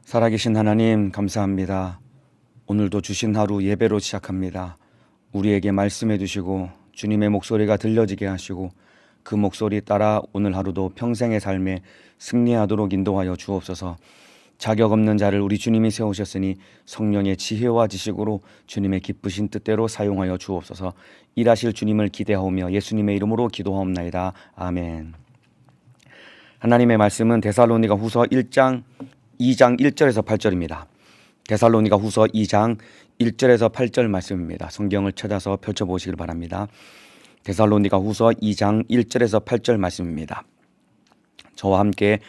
살아계신 하나님 감사합니다. 오늘도 주신 하루 예배로 시작합니다. 우리에게 말씀해 주시고 주님의 목소리가 들려지게 하시고 그 목소리 따라 오늘 하루도 평생의 삶에 승리하도록 인도하여 주옵소서. 자격 없는 자를 우리 주님이 세우셨으니 성령의 지혜와 지식으로 주님의 기쁘신 뜻대로 사용하여 주옵소서. 일하실 주님을 기대하오며 예수님의 이름으로 기도하옵나이다. 아멘. 하나님의 말씀은 데살로니가 후서 2장 1절에서 8절입니다. 데살로니가 후서 2장 1절에서 8절 말씀입니다. 성경을 찾아서 펼쳐보시길 바랍니다. 데살로니가 후서 2장 1절에서 8절 말씀입니다. 저와 함께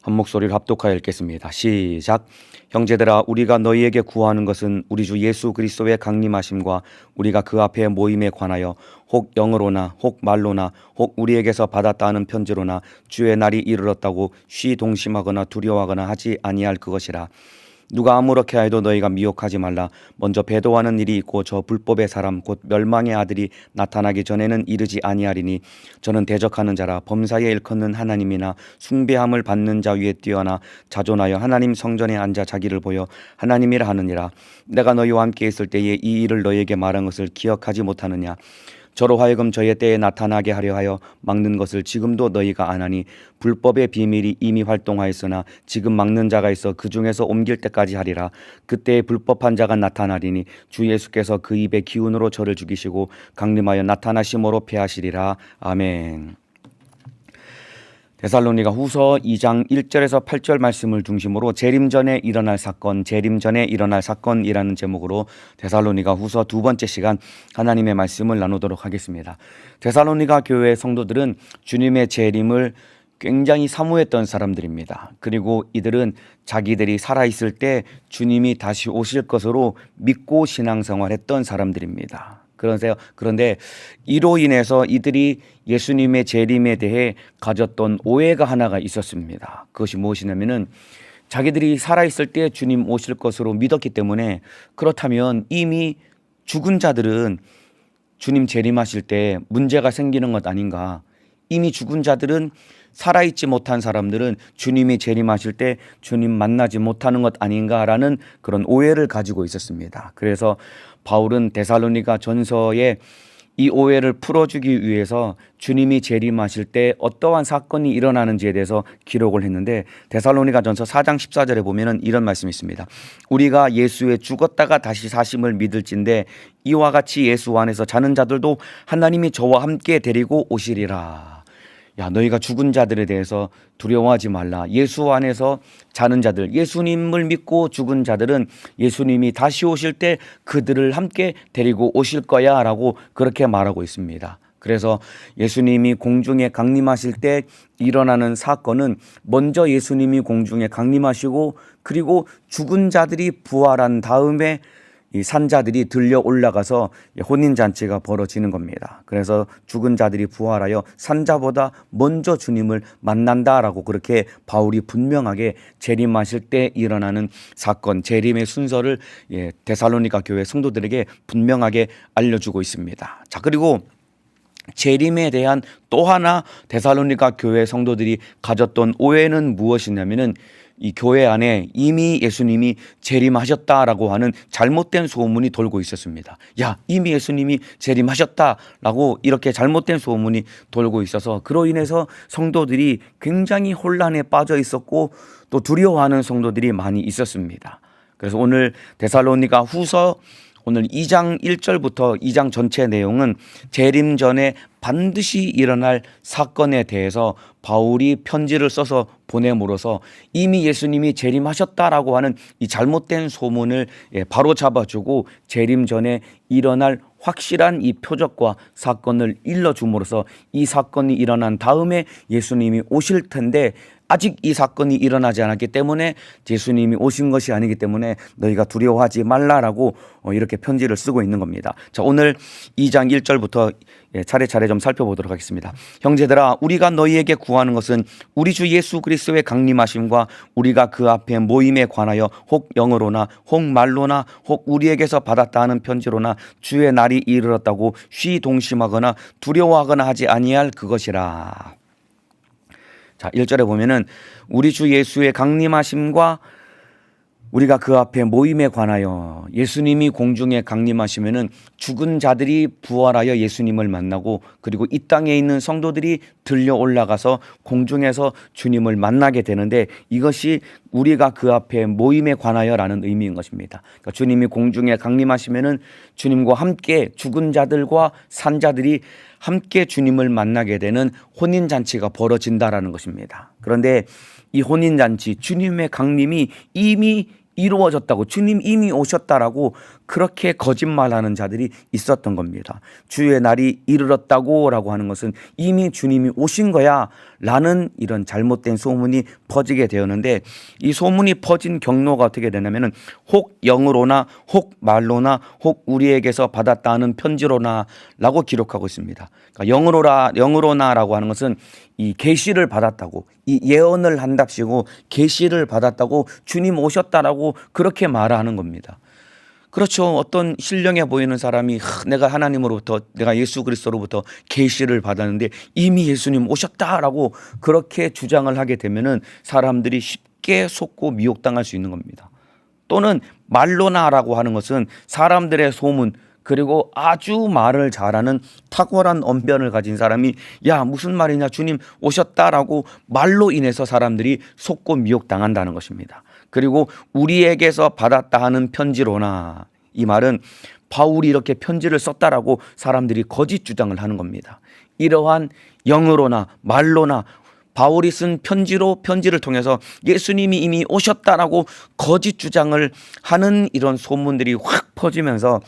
한 목소리를 합독하여 읽겠습니다. 시작. 형제들아, 우리가 너희에게 구하는 것은 우리 주 예수 그리스도의 강림하심과 우리가 그 앞에 모임에 관하여 혹 영어로나 혹 말로나 혹 우리에게서 받았다 하는 편지로나 주의 날이 이르렀다고 동심하거나 두려워하거나 하지 아니할 그것이라. 누가 아무렇게 하여도 너희가 미혹하지 말라. 먼저 배도하는 일이 있고 저 불법의 사람 곧 멸망의 아들이 나타나기 전에는 이르지 아니하리니 저는 대적하는 자라. 범사에 일컫는 하나님이나 숭배함을 받는 자 위에 뛰어나 자존하여 하나님 성전에 앉아 자기를 보여 하나님이라 하느니라. 내가 너희와 함께 있을 때에 이 일을 너희에게 말한 것을 기억하지 못하느냐. 저로 하여금 저의 때에 나타나게 하려 하여 막는 것을 지금도 너희가 안 하니 불법의 비밀이 이미 활동하였으나 지금 막는 자가 있어 그 중에서 옮길 때까지 하리라. 그때에 불법한 자가 나타나리니 주 예수께서 그 입의 기운으로 저를 죽이시고 강림하여 나타나심으로 패하시리라. 아멘. 데살로니가 후서 2장 1절에서 8절 말씀을 중심으로 재림 전에 일어날 사건이라는 제목으로 데살로니가 후서 두 번째 시간 하나님의 말씀을 나누도록 하겠습니다. 데살로니가 교회 성도들은 주님의 재림을 굉장히 사모했던 사람들입니다. 그리고 이들은 자기들이 살아있을 때 주님이 다시 오실 것으로 믿고 신앙생활했던 사람들입니다. 그런데 이로 인해서 이들이 예수님의 재림에 대해 가졌던 오해가 하나가 있었습니다. 그것이 무엇이냐면은 자기들이 살아있을 때 주님 오실 것으로 믿었기 때문에 그렇다면 이미 죽은 자들은 주님 재림하실 때 문제가 생기는 것 아닌가. 이미 죽은 자들은 살아있지 못한 사람들은 주님이 재림하실 때 주님 만나지 못하는 것 아닌가라는 그런 오해를 가지고 있었습니다. 그래서 바울은 데살로니가 전서에 이 오해를 풀어주기 위해서 주님이 재림하실 때 어떠한 사건이 일어나는지에 대해서 기록을 했는데 데살로니가 전서 4장 14절에 보면은 이런 말씀이 있습니다. 우리가 예수의 죽었다가 다시 사심을 믿을진데 이와 같이 예수 안에서 자는 자들도 하나님이 저와 함께 데리고 오시리라. 야, 너희가 죽은 자들에 대해서 두려워하지 말라. 예수 안에서 자는 자들, 예수님을 믿고 죽은 자들은 예수님이 다시 오실 때 그들을 함께 데리고 오실 거야 라고 그렇게 말하고 있습니다. 그래서 예수님이 공중에 강림하실 때 일어나는 사건은 먼저 예수님이 공중에 강림하시고 그리고 죽은 자들이 부활한 다음에 이 산자들이 들려 올라가서 혼인잔치가 벌어지는 겁니다. 그래서 죽은 자들이 부활하여 산자보다 먼저 주님을 만난다라고 그렇게 바울이 분명하게 재림하실 때 일어나는 사건, 재림의 순서를 데살로니가 교회 성도들에게 분명하게 알려주고 있습니다. 자, 그리고 재림에 대한 또 하나 데살로니가 교회 성도들이 가졌던 오해는 무엇이냐면은 이 교회 안에 이미 예수님이 재림하셨다라고 하는 잘못된 소문이 돌고 있었습니다. 야, 이미 예수님이 재림하셨다라고 이렇게 잘못된 소문이 돌고 있어서 그로 인해서 성도들이 굉장히 혼란에 빠져 있었고 또 두려워하는 성도들이 많이 있었습니다. 그래서 오늘 데살로니가 후서 오늘 2장 1절부터 2장 전체 내용은 재림 전에 반드시 일어날 사건에 대해서 바울이 편지를 써서 보냄으로써 이미 예수님이 재림하셨다라고 하는 이 잘못된 소문을 바로 잡아주고 재림 전에 일어날 확실한 이 표적과 사건을 일러줌으로써 이 사건이 일어난 다음에 예수님이 오실 텐데 아직 이 사건이 일어나지 않았기 때문에 예수님이 오신 것이 아니기 때문에 너희가 두려워하지 말라라고 이렇게 편지를 쓰고 있는 겁니다. 자, 오늘 2장 1절부터 차례차례 좀 살펴보도록 하겠습니다. 형제들아, 우리가 너희에게 구하는 것은 우리 주 예수 그리스도의 강림하심과 우리가 그 앞에 모임에 관하여 혹 영어로나 혹 말로나 혹 우리에게서 받았다 하는 편지로나 주의 날이 이르렀다고 동심하거나 두려워하거나 하지 아니할 그것이라. 자, 1절에 보면은 우리 주 예수의 강림하심과 우리가 그 앞에 모임에 관하여 예수님이 공중에 강림하시면은 죽은 자들이 부활하여 예수님을 만나고 그리고 이 땅에 있는 성도들이 들려 올라가서 공중에서 주님을 만나게 되는데 이것이 우리가 그 앞에 모임에 관하여라는 의미인 것입니다. 그러니까 주님이 공중에 강림하시면은 주님과 함께 죽은 자들과 산 자들이 함께 주님을 만나게 되는 혼인잔치가 벌어진다라는 것입니다. 그런데 이 혼인잔치, 주님의 강림이 이미 이루어졌다고, 주님 이미 오셨다라고 그렇게 거짓말하는 자들이 있었던 겁니다. 주의 날이 이르렀다고 라고 하는 것은 이미 주님이 오신 거야 라는 이런 잘못된 소문이 퍼지게 되었는데, 이 소문이 퍼진 경로가 어떻게 되냐면은 혹 영으로나 혹 말로나 혹 우리에게서 받았다는 편지로나 라고 기록하고 있습니다. 그러니까 영으로나 라고 하는 것은 이 계시를 받았다고, 이 예언을 한답시고 계시를 받았다고, 주님 오셨다라고 그렇게 말하는 겁니다. 그렇죠. 어떤 신령해 보이는 사람이 내가 하나님으로부터, 내가 예수 그리스도로부터 계시를 받았는데 이미 예수님 오셨다라고 그렇게 주장을 하게 되면은 사람들이 쉽게 속고 미혹당할 수 있는 겁니다. 또는 말로나라고 하는 것은 사람들의 소문, 그리고 아주 말을 잘하는 탁월한 언변을 가진 사람이 야 무슨 말이냐 주님 오셨다라고 말로 인해서 사람들이 속고 미혹당한다는 것입니다. 그리고 우리에게서 받았다 하는 편지로나, 이 말은 바울이 이렇게 편지를 썼다라고 사람들이 거짓 주장을 하는 겁니다. 이러한 영으로나 말로나 바울이 쓴 편지를 통해서 예수님이 이미 오셨다라고 거짓 주장을 하는 이런 소문들이 확 퍼지면서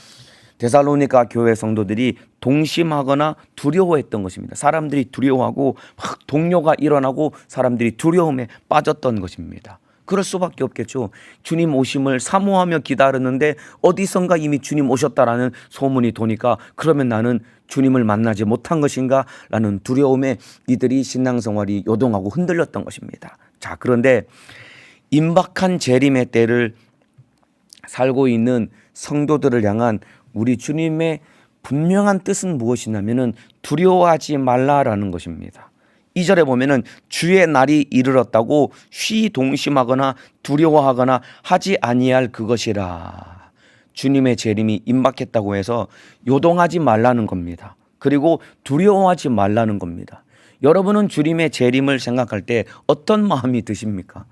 데살로니가 교회 성도들이 동심하거나 두려워했던 것입니다. 사람들이 두려워하고 막 동요가 일어나고 사람들이 두려움에 빠졌던 것입니다. 그럴 수밖에 없겠죠. 주님 오심을 사모하며 기다렸는데 어디선가 이미 주님 오셨다라는 소문이 도니까 그러면 나는 주님을 만나지 못한 것인가 라는 두려움에 이들이 신앙생활이 요동하고 흔들렸던 것입니다. 자, 그런데 임박한 재림의 때를 살고 있는 성도들을 향한 우리 주님의 분명한 뜻은 무엇이냐면은 두려워하지 말라라는 것입니다. 2절에 보면은 주의 날이 이르렀다고 동심하거나 두려워하거나 하지 아니할 그것이라. 주님의 재림이 임박했다고 해서 요동하지 말라는 겁니다. 그리고 두려워하지 말라는 겁니다. 여러분은 주님의 재림을 생각할 때 어떤 마음이 드십니까?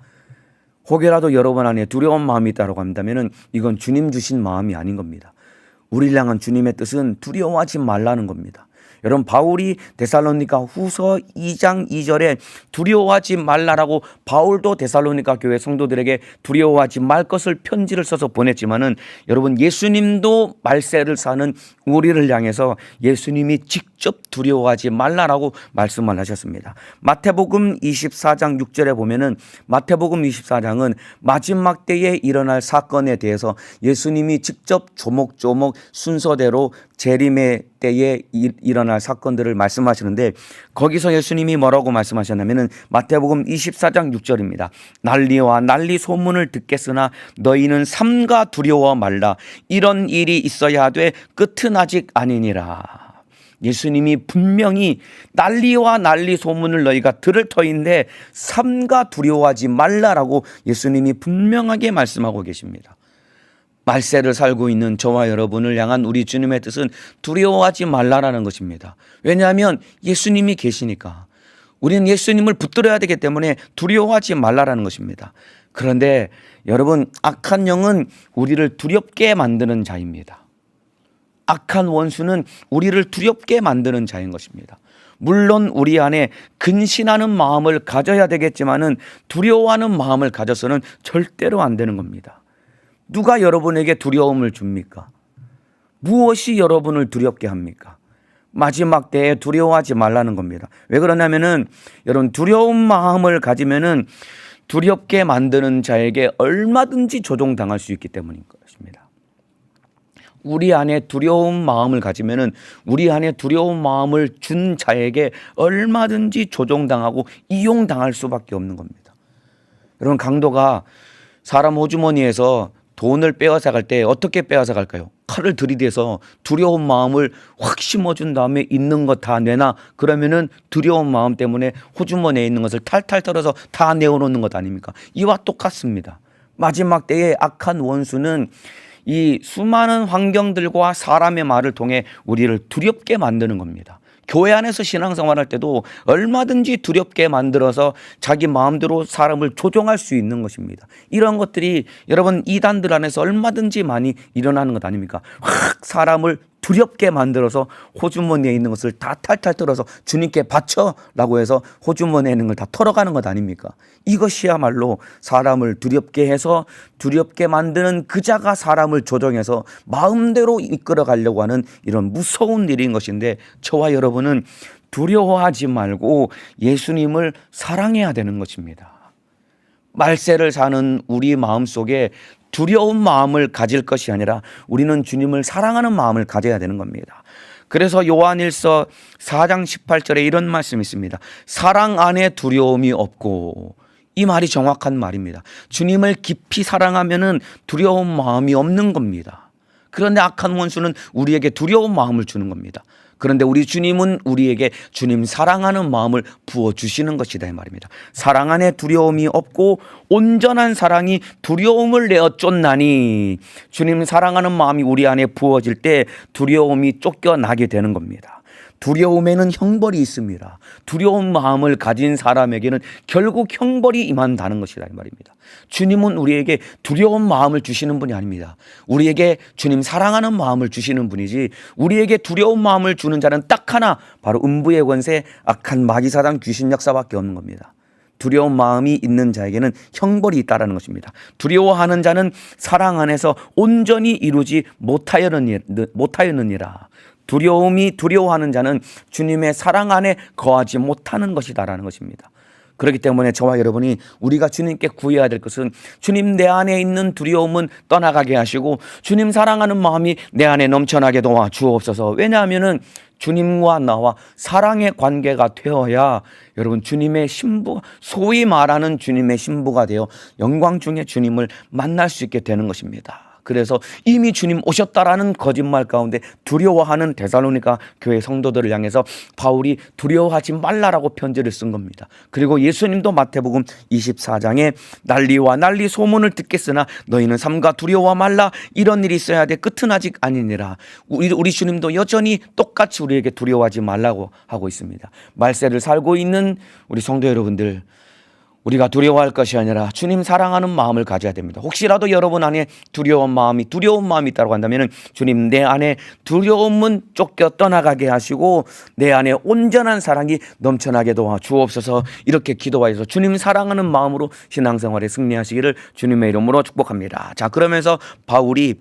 혹여라도 여러분 안에 두려운 마음이 있다고 한다면은 이건 주님 주신 마음이 아닌 겁니다. 우리를 향한 주님의 뜻은 두려워하지 말라는 겁니다. 여러분, 바울이 데살로니가 후서 2장 2절에 두려워하지 말라라고 바울도 데살로니가 교회 성도들에게 두려워하지 말 것을 편지를 써서 보냈지만은 여러분, 예수님도 말세를 사는 우리를 향해서 예수님이 직접 두려워하지 말라라고 말씀을 하셨습니다. 마태복음 24장 6절에 보면은 마태복음 24장은 마지막 때에 일어날 사건에 대해서 예수님이 직접 조목조목 순서대로 재림의 때에 일어날 사건들을 말씀하시는데, 거기서 예수님이 뭐라고 말씀하셨냐면은 마태복음 24장 6절입니다. 난리와 난리 소문을 듣겠으나 너희는 삼가 두려워 말라. 이런 일이 있어야 하되 끝은 아직 아니니라. 예수님이 분명히 난리와 난리 소문을 너희가 들을 터인데 삼가 두려워하지 말라라고 예수님이 분명하게 말씀하고 계십니다. 말세를 살고 있는 저와 여러분을 향한 우리 주님의 뜻은 두려워하지 말라라는 것입니다. 왜냐하면 예수님이 계시니까. 우리는 예수님을 붙들어야 되기 때문에 두려워하지 말라라는 것입니다. 그런데 여러분, 악한 영은 우리를 두렵게 만드는 자입니다. 악한 원수는 우리를 두렵게 만드는 자인 것입니다. 물론 우리 안에 근신하는 마음을 가져야 되겠지만은 두려워하는 마음을 가져서는 절대로 안 되는 겁니다. 누가 여러분에게 두려움을 줍니까? 무엇이 여러분을 두렵게 합니까? 마지막 때에 두려워하지 말라는 겁니다. 왜 그러냐면은 여러분, 두려운 마음을 가지면은 두렵게 만드는 자에게 얼마든지 조종당할 수 있기 때문인 것입니다. 우리 안에 두려운 마음을 가지면은 우리 안에 두려운 마음을 준 자에게 얼마든지 조종당하고 이용당할 수밖에 없는 겁니다. 여러분, 강도가 사람 호주머니에서 돈을 빼앗아갈 때 어떻게 빼앗아갈까요? 칼을 들이대서 두려운 마음을 확 심어준 다음에 있는 거 다 내놔. 그러면은 두려운 마음 때문에 호주머니에 있는 것을 탈탈 털어서 다 내어놓는 것 아닙니까? 이와 똑같습니다. 마지막 때의 악한 원수는 이 수많은 환경들과 사람의 말을 통해 우리를 두렵게 만드는 겁니다. 교회 안에서 신앙생활할 때도 얼마든지 두렵게 만들어서 자기 마음대로 사람을 조종할 수 있는 것입니다. 이런 것들이 여러분 이단들 안에서 얼마든지 많이 일어나는 것 아닙니까? 확 사람을 두렵게 만들어서 호주머니에 있는 것을 다 탈탈 털어서 주님께 바쳐라고 해서 호주머니에 있는 걸 다 털어가는 것 아닙니까? 이것이야말로 사람을 두렵게 해서 두렵게 만드는 그 자가 사람을 조정해서 마음대로 이끌어 가려고 하는 이런 무서운 일인 것인데, 저와 여러분은 두려워하지 말고 예수님을 사랑해야 되는 것입니다. 말세를 사는 우리 마음속에 두려운 마음을 가질 것이 아니라 우리는 주님을 사랑하는 마음을 가져야 되는 겁니다. 그래서 요한일서 4장 18절에 이런 말씀이 있습니다. 사랑 안에 두려움이 없고. 이 말이 정확한 말입니다. 주님을 깊이 사랑하면은 두려운 마음이 없는 겁니다. 그런데 악한 원수는 우리에게 두려운 마음을 주는 겁니다. 그런데 우리 주님은 우리에게 주님 사랑하는 마음을 부어주시는 것이다 이 말입니다. 사랑 안에 두려움이 없고 온전한 사랑이 두려움을 내어 쫓나니, 주님 사랑하는 마음이 우리 안에 부어질 때 두려움이 쫓겨나게 되는 겁니다. 두려움에는 형벌이 있습니다. 두려운 마음을 가진 사람에게는 결국 형벌이 임한다는 것이다 이 말입니다. 주님은 우리에게 두려운 마음을 주시는 분이 아닙니다. 우리에게 주님 사랑하는 마음을 주시는 분이지, 우리에게 두려운 마음을 주는 자는 딱 하나, 바로 음부의 권세 악한 마귀사단 귀신 역사밖에 없는 겁니다. 두려운 마음이 있는 자에게는 형벌이 있다는 것입니다. 두려워하는 자는 사랑 안에서 온전히 이루지 못하였느니라. 두려워하는 자는 주님의 사랑 안에 거하지 못하는 것이다라는 것입니다. 그렇기 때문에 저와 여러분이 우리가 주님께 구해야 될 것은, 주님 내 안에 있는 두려움은 떠나가게 하시고 주님 사랑하는 마음이 내 안에 넘쳐나게 도와 주옵소서. 왜냐하면은 주님과 나와 사랑의 관계가 되어야 여러분 주님의 신부, 소위 말하는 주님의 신부가 되어 영광 중에 주님을 만날 수 있게 되는 것입니다. 그래서 이미 주님 오셨다라는 거짓말 가운데 두려워하는 데살로니가 교회 성도들을 향해서 바울이 두려워하지 말라라고 편지를 쓴 겁니다. 그리고 예수님도 마태복음 24장에 난리와 난리 소문을 듣겠으나 너희는 삼가 두려워 말라, 이런 일이 있어야 돼, 끝은 아직 아니니라. 우리 주님도 여전히 똑같이 우리에게 두려워하지 말라고 하고 있습니다. 말세를 살고 있는 우리 성도 여러분들, 우리가 두려워할 것이 아니라 주님 사랑하는 마음을 가져야 됩니다. 혹시라도 여러분 안에 두려운 마음이 있다고 한다면 주님 내 안에 두려움은 쫓겨 떠나가게 하시고 내 안에 온전한 사랑이 넘쳐나게 도와 주옵소서. 이렇게 기도하여서 주님 사랑하는 마음으로 신앙생활에 승리하시기를 주님의 이름으로 축복합니다. 자, 그러면서 바울이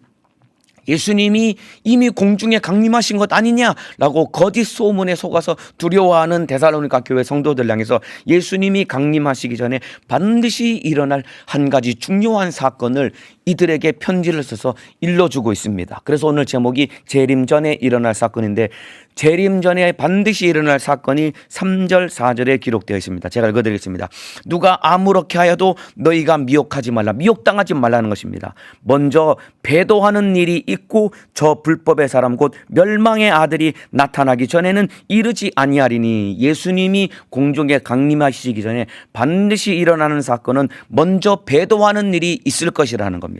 예수님이 이미 공중에 강림하신 것 아니냐라고 거짓 소문에 속아서 두려워하는 데살로니가 교회 성도들 향해서 예수님이 강림하시기 전에 반드시 일어날 한 가지 중요한 사건을 이들에게 편지를 써서 일러주고 있습니다. 그래서 오늘 제목이 재림 전에 일어날 사건인데, 재림 전에 반드시 일어날 사건이 3절 4절에 기록되어 있습니다. 제가 읽어드리겠습니다. 누가 아무렇게 하여도 너희가 미혹하지 말라, 미혹당하지 말라는 것입니다. 먼저 배도하는 일이 있고 저 불법의 사람 곧 멸망의 아들이 나타나기 전에는 이르지 아니하리니, 예수님이 공중에 강림하시기 전에 반드시 일어나는 사건은 먼저 배도하는 일이 있을 것이라는 겁니다.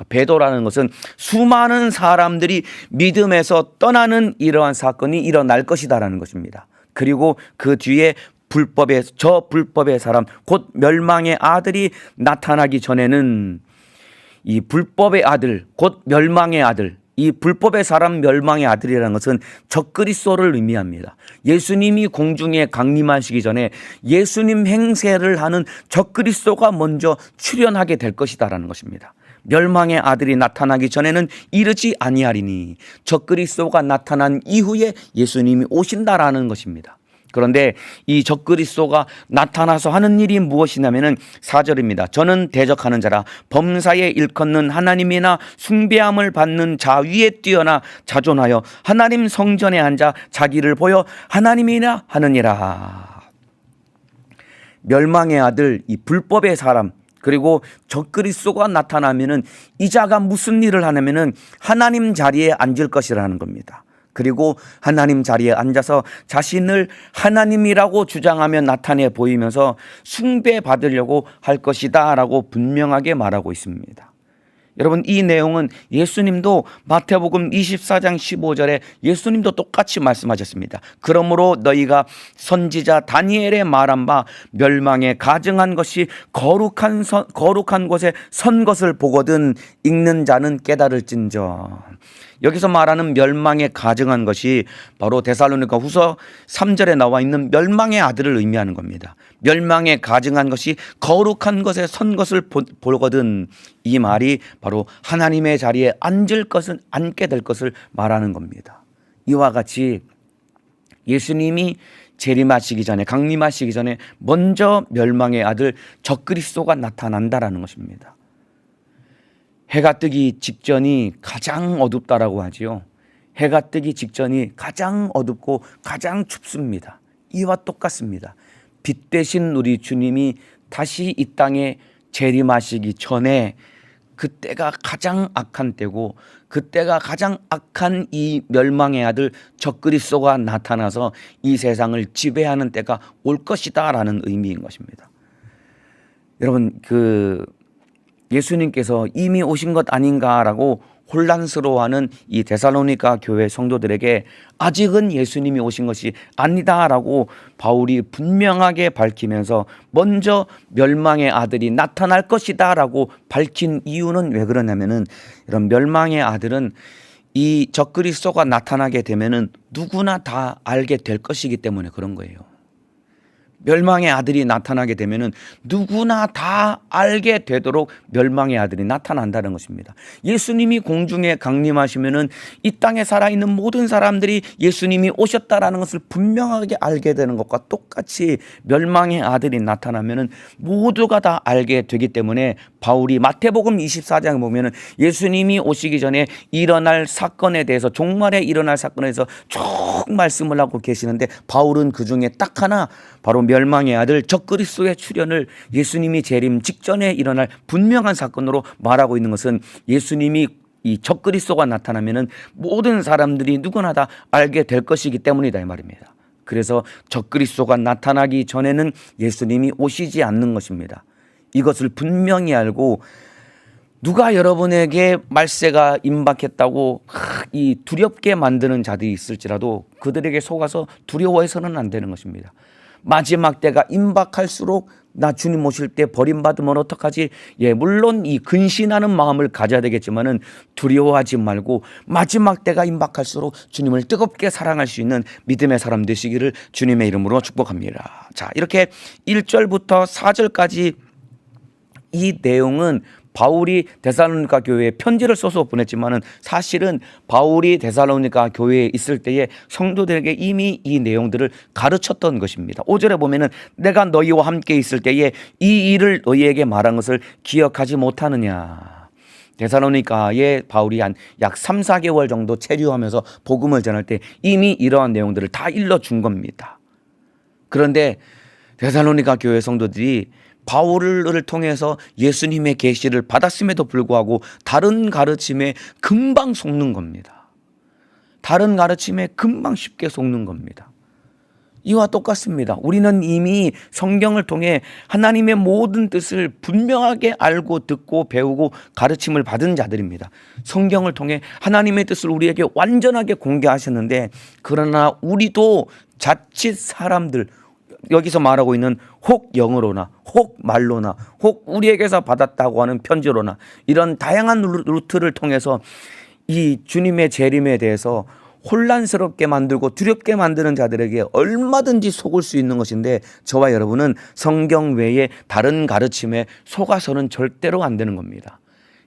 배도라는 것은 수많은 사람들이 믿음에서 떠나는 이러한 사건이 일어날 것이다라는 것입니다. 그리고 그 뒤에 불법의 사람 곧 멸망의 아들이 나타나기 전에는 이 불법의 아들 곧 멸망의 아들, 이 불법의 사람 멸망의 아들이라는 것은 적그리스도를 의미합니다. 예수님이 공중에 강림하시기 전에 예수님 행세를 하는 적그리스도가 먼저 출현하게 될 것이다라는 것입니다. 멸망의 아들이 나타나기 전에는 이르지 아니하리니, 적그리스도가 나타난 이후에 예수님이 오신다라는 것입니다. 그런데 이 적그리스도가 나타나서 하는 일이 무엇이냐면은 4절입니다. 저는 대적하는 자라 범사에 일컫는 하나님이나 숭배함을 받는 자 위에 뛰어나 자존하여 하나님 성전에 앉아 자기를 보여 하나님이나 하느니라. 멸망의 아들, 이 불법의 사람, 그리고 적그리스도가 나타나면은 이 자가 무슨 일을 하냐면은 하나님 자리에 앉을 것이라는 겁니다. 그리고 하나님 자리에 앉아서 자신을 하나님이라고 주장하며 나타내 보이면서 숭배받으려고 할 것이다 라고 분명하게 말하고 있습니다. 여러분, 이 내용은 예수님도 마태복음 24장 15절에 예수님도 똑같이 말씀하셨습니다. 그러므로 너희가 선지자 다니엘의 말한 바 멸망에 가증한 것이 거룩한 곳에 선 것을 보거든 읽는 자는 깨달을진저. 여기서 말하는 멸망에 가증한 것이 바로 데살로니가 후서 3절에 나와 있는 멸망의 아들을 의미하는 겁니다. 멸망에 가증한 것이 거룩한 것에 선 것을 보거든, 이 말이 바로 하나님의 자리에 앉게 될 것을 말하는 겁니다. 이와 같이 예수님이 재림하시기 전에, 강림하시기 전에 먼저 멸망의 아들 적그리스도가 나타난다라는 것입니다. 해가 뜨기 직전이 가장 어둡다라고 하지요. 해가 뜨기 직전이 가장 어둡고 가장 춥습니다. 이와 똑같습니다. 빛 대신 우리 주님이 다시 이 땅에 재림하시기 전에 그때가 가장 악한 때고, 그때가 가장 악한 이 멸망의 아들 적그리스도가 나타나서 이 세상을 지배하는 때가 올 것이다 라는 의미인 것입니다. 여러분, 예수님께서 이미 오신 것 아닌가라고 혼란스러워하는 이 데살로니가 교회 성도들에게 아직은 예수님이 오신 것이 아니다라고 바울이 분명하게 밝히면서 먼저 멸망의 아들이 나타날 것이다라고 밝힌 이유는 왜 그러냐면은, 이런 멸망의 아들은 이 적그리스도가 나타나게 되면은 누구나 다 알게 될 것이기 때문에 그런 거예요. 멸망의 아들이 나타나게 되면은 누구나 다 알게 되도록 멸망의 아들이 나타난다는 것입니다. 예수님이 공중에 강림하시면은 이 땅에 살아있는 모든 사람들이 예수님이 오셨다라는 것을 분명하게 알게 되는 것과 똑같이 멸망의 아들이 나타나면은 모두가 다 알게 되기 때문에 바울이 마태복음 24장에 보면은 예수님이 오시기 전에 일어날 사건에 대해서, 종말에 일어날 사건에 대해서 쭉 말씀을 하고 계시는데, 바울은 그 중에 딱 하나, 바로 멸망의 아들 적그리스도의 출현을 예수님이 재림 직전에 일어날 분명한 사건으로 말하고 있는 것은, 예수님이 이 적그리스도가 나타나면은 모든 사람들이 누구나 다 알게 될 것이기 때문이다 이 말입니다. 그래서 적그리스도가 나타나기 전에는 예수님이 오시지 않는 것입니다. 이것을 분명히 알고, 누가 여러분에게 말세가 임박했다고 이 두렵게 만드는 자들이 있을지라도 그들에게 속아서 두려워해서는 안 되는 것입니다. 마지막 때가 임박할수록 나 주님 오실 때 버림받으면 어떡하지? 물론 이 근신하는 마음을 가져야 되겠지만은 두려워하지 말고 마지막 때가 임박할수록 주님을 뜨겁게 사랑할 수 있는 믿음의 사람 되시기를 주님의 이름으로 축복합니다. 자, 이렇게 1절부터 4절까지 이 내용은 바울이 데살로니가 교회에 편지를 써서 보냈지만은 사실은 바울이 데살로니가 교회에 있을 때에 성도들에게 이미 이 내용들을 가르쳤던 것입니다. 5절에 보면은 내가 너희와 함께 있을 때에 이 일을 너희에게 말한 것을 기억하지 못하느냐. 데살로니가에 바울이 한 약 3, 4개월 정도 체류하면서 복음을 전할 때 이미 이러한 내용들을 다 일러준 겁니다. 그런데 데살로니가 교회 성도들이 바울을 통해서 예수님의 계시를 받았음에도 불구하고 다른 가르침에 금방 속는 겁니다. 다른 가르침에 금방 쉽게 속는 겁니다. 이와 똑같습니다. 우리는 이미 성경을 통해 하나님의 모든 뜻을 분명하게 알고 듣고 배우고 가르침을 받은 자들입니다. 성경을 통해 하나님의 뜻을 우리에게 완전하게 공개하셨는데, 그러나 우리도 자칫 사람들, 여기서 말하고 있는 혹 영어로나 혹 말로나 혹 우리에게서 받았다고 하는 편지로나 이런 다양한 루트를 통해서 이 주님의 재림에 대해서 혼란스럽게 만들고 두렵게 만드는 자들에게 얼마든지 속을 수 있는 것인데, 저와 여러분은 성경 외에 다른 가르침에 속아서는 절대로 안 되는 겁니다.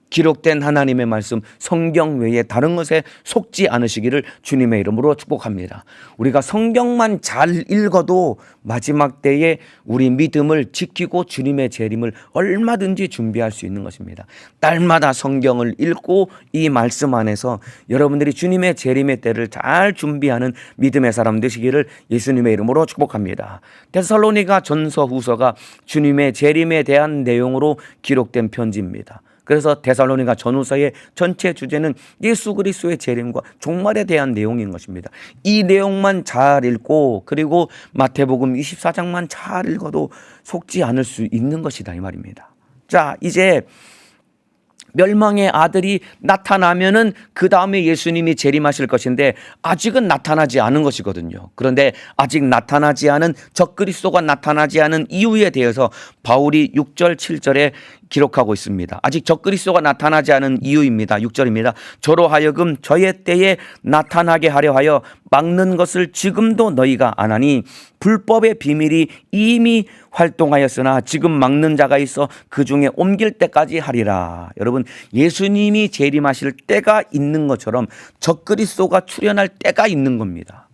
기록된 하나님의 말씀, 성경 외에 다른 것에 속지 않으시기를 주님의 이름으로 축복합니다. 우리가 성경만 잘 읽어도 마지막 때에 우리 믿음을 지키고 주님의 재림을 얼마든지 준비할 수 있는 것입니다. 날마다 성경을 읽고 이 말씀 안에서 여러분들이 주님의 재림의 때를 잘 준비하는 믿음의 사람 되시기를 예수님의 이름으로 축복합니다. 데살로니가 전서 후서가 주님의 재림에 대한 내용으로 기록된 편지입니다. 그래서 데살로니가 전후서의 전체 주제는 예수 그리스도의 재림과 종말에 대한 내용인 것입니다. 이 내용만 잘 읽고 그리고 마태복음 24장만 잘 읽어도 속지 않을 수 있는 것이다 이 말입니다. 자, 이제 멸망의 아들이 나타나면은 그 다음에 예수님이 재림하실 것인데 아직은 나타나지 않은 것이거든요. 그런데 아직 나타나지 않은 적그리스도가 나타나지 않은 이유에 대해서 바울이 6절 7절에 기록하고 있습니다. 아직 적그리스도가 나타나지 않은 이유입니다. 6절입니다. 저로 하여금 저의 때에 나타나게 하려 하여 막는 것을 지금도 너희가 안 하니 불법의 비밀이 이미 활동하였으나 지금 막는 자가 있어 그 중에 옮길 때까지 하리라. 여러분, 예수님이 재림하실 때가 있는 것처럼 적그리스도가 출현할 때가 있는 겁니다.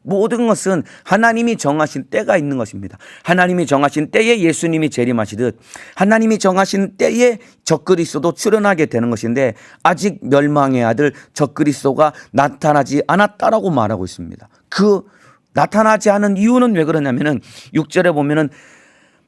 모든 것은 하나님이 정하신 때가 있는 것입니다. 하나님이 정하신 때에 예수님이 재림하시듯 하나님이 정하신 때에 적그리스도도 출현하게 되는 것인데 아직 멸망의 아들 적그리스도가 나타나지 않았다라고 말하고 있습니다. 그 나타나지 않은 이유는 왜 그러냐면은 6절에 보면은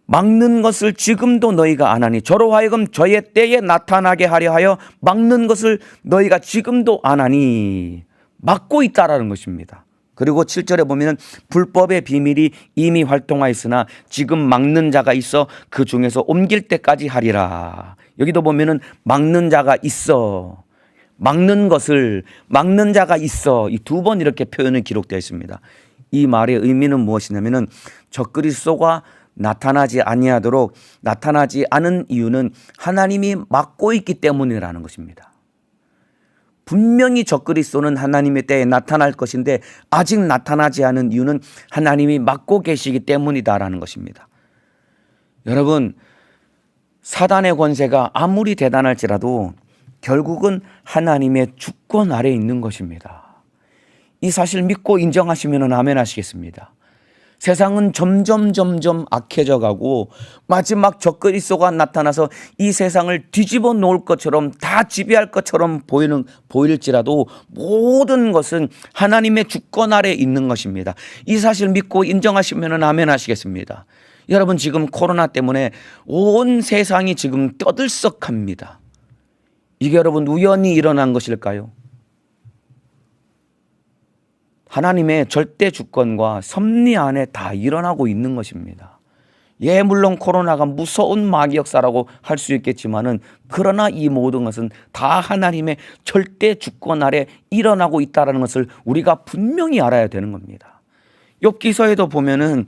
막는 것을 지금도 너희가 안 하니 저로 하여금 저의 때에 나타나게 하려 하여 막는 것을 너희가 지금도 안 하니 막고 있다라는 것입니다. 그리고 7절에 보면 불법의 비밀이 이미 활동하였으나 지금 막는 자가 있어 그 중에서 옮길 때까지 하리라. 여기도 보면은 막는 자가 있어. 막는 것을 막는 자가 있어. 이 두 번 이렇게 표현이 기록되어 있습니다. 이 말의 의미는 무엇이냐면은 적그리스도가 나타나지 아니하도록 나타나지 않은 이유는 하나님이 막고 있기 때문이라는 것입니다. 분명히 적그리스도는 하나님의 때에 나타날 것인데 아직 나타나지 않은 이유는 하나님이 막고 계시기 때문이다라는 것입니다. 여러분, 사단의 권세가 아무리 대단할지라도 결국은 하나님의 주권 아래에 있는 것입니다. 이 사실 믿고 인정하시면 아멘 하시겠습니다. 세상은 점점 악해져 가고 마지막 적그리스도가 나타나서 이 세상을 뒤집어 놓을 것처럼 다 지배할 것처럼 보일지라도 모든 것은 하나님의 주권 아래에 있는 것입니다. 이 사실 믿고 인정하시면 아멘 하시겠습니다. 여러분, 지금 코로나 때문에 온 세상이 지금 떠들썩합니다. 이게 여러분 우연히 일어난 것일까요? 하나님의 절대 주권과 섭리 안에 다 일어나고 있는 것입니다. 예, 물론 코로나가 무서운 마귀 역사라고 할 수 있겠지만은 그러나 이 모든 것은 다 하나님의 절대 주권 아래 일어나고 있다는 것을 우리가 분명히 알아야 되는 겁니다. 욥기서에도 보면은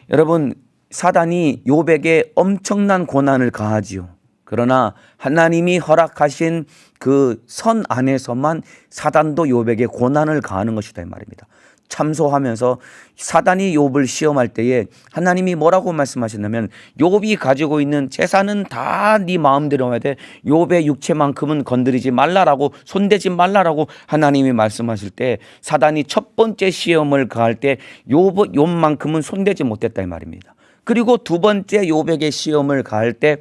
여러분, 사단이 욥에게 엄청난 고난을 가하지요. 그러나 하나님이 허락하신 그 선 안에서만 사단도 욥에게 고난을 가하는 것이다 이 말입니다. 참소하면서 사단이 욥을 시험할 때에 하나님이 뭐라고 말씀하셨냐면 욥이 가지고 있는 재산은 다 네 마음대로 해야 돼. 욥의 육체만큼은 건드리지 말라라고, 손대지 말라라고 하나님이 말씀하실 때 사단이 첫 번째 시험을 가할 때 욥만큼은 손대지 못했다 이 말입니다. 그리고 두 번째 욥에게 시험을 가할 때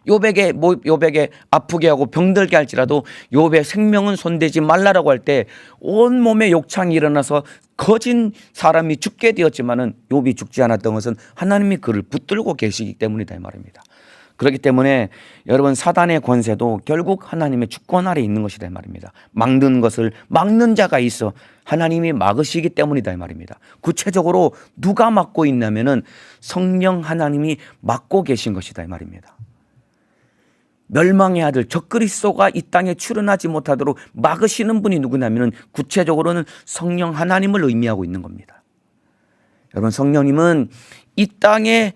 욥에게 아프게 하고 병들게 할지라도 욥의 생명은 손대지 말라라고 할 때 온몸에 욕창이 일어나서 거진 사람이 죽게 되었지만은 욥이 죽지 않았던 것은 하나님이 그를 붙들고 계시기 때문이다 이 말입니다. 그렇기 때문에 여러분, 사단의 권세도 결국 하나님의 주권 아래 있는 것이다 이 말입니다. 막는 것을 막는 자가 있어 하나님이 막으시기 때문이다 이 말입니다. 구체적으로 누가 막고 있냐면은 성령 하나님이 막고 계신 것이다 이 말입니다. 멸망의 아들 적그리스도가 이 땅에 출현하지 못하도록 막으시는 분이 누구냐면 구체적으로는 성령 하나님을 의미하고 있는 겁니다. 여러분, 성령님은 이 땅에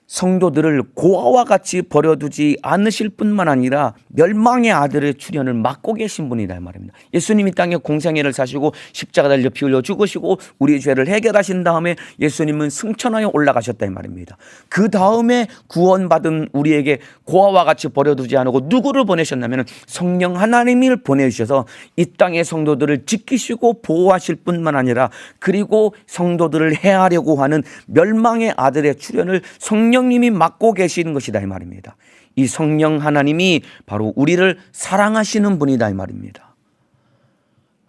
성도들을 고아와 같이 버려두지 않으실 뿐만 아니라 멸망의 아들의 출현을 막고 계신 분이다 이 말입니다. 예수님이 땅에 공생애를 사시고 십자가 달려 피 흘려 죽으시고 우리의 죄를 해결하신 다음에 예수님은 승천하여 올라가셨다 이 말입니다. 그 다음에 구원받은 우리에게 고아와 같이 버려두지 않고 누구를 보내셨냐면 성령 하나님을 보내주셔서 이 땅의 성도들을 지키시고 보호하실 뿐만 아니라 그리고 성도들을 해하려고 하는 멸망의 아들의 출현을 성령님이 맡고 계시는 것이다 이 말입니다. 이 성령 하나님이 바로 우리를 사랑하시는 분이다 이 말입니다.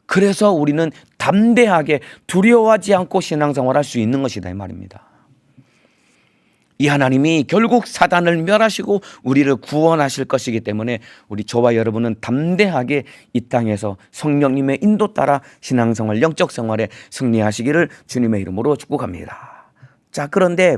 그래서 우리는 담대하게 두려워하지 않고 신앙생활할 수 있는 것이다 이 말입니다. 이 하나님이 결국 사단을 멸하시고 우리를 구원하실 것이기 때문에 우리 저와 여러분은 담대하게 이 땅에서 성령님의 인도 따라 신앙생활, 영적 생활에 승리하시기를 주님의 이름으로 축복합니다. 자, 그런데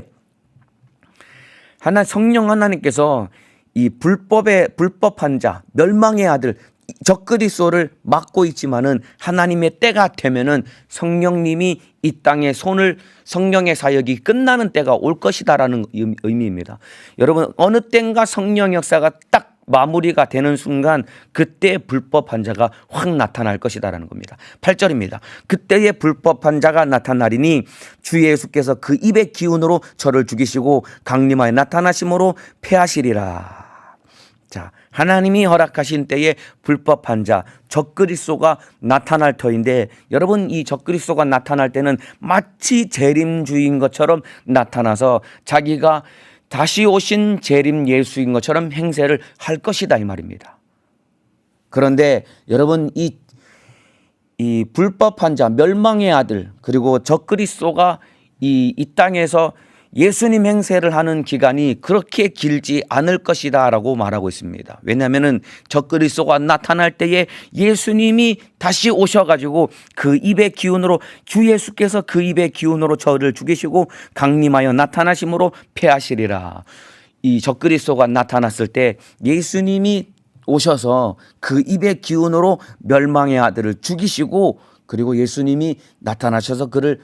성령 하나님께서 이 불법한 자, 멸망의 아들 적그리스도를 막고 있지만은 하나님의 때가 되면은 성령님이 이 땅에 성령의 사역이 끝나는 때가 올 것이다라는 의미입니다. 여러분, 어느 때인가 성령 역사가 딱 마무리가 되는 순간 그때 불법한 자가 확 나타날 것이다라는 겁니다. 8절입니다. 그때의 불법한 자가 나타나리니 주 예수께서 그 입의 기운으로 저를 죽이시고 강림하여 나타나심으로 패하시리라. 자, 하나님이 허락하신 때에 불법한 자 적그리스도가 나타날 터인데, 여러분, 이 적그리스도가 나타날 때는 마치 재림주인 것처럼 나타나서 자기가 다시 오신 재림 예수인 것처럼 행세를 할 것이다 이 말입니다. 그런데 여러분, 이 불법한 자, 멸망의 아들, 그리고 적그리스도가 이 땅에서 예수님 행세를 하는 기간이 그렇게 길지 않을 것이다 라고 말하고 있습니다. 왜냐하면 적그리스도가 나타날 때에 예수님이 다시 오셔가지고 그 입의 기운으로, 주 예수께서 그 입의 기운으로 저를 죽이시고 강림하여 나타나심으로 패하시리라. 이 적그리스도가 나타났을 때 예수님이 오셔서 그 입의 기운으로 멸망의 아들을 죽이시고, 그리고 예수님이 나타나셔서 그를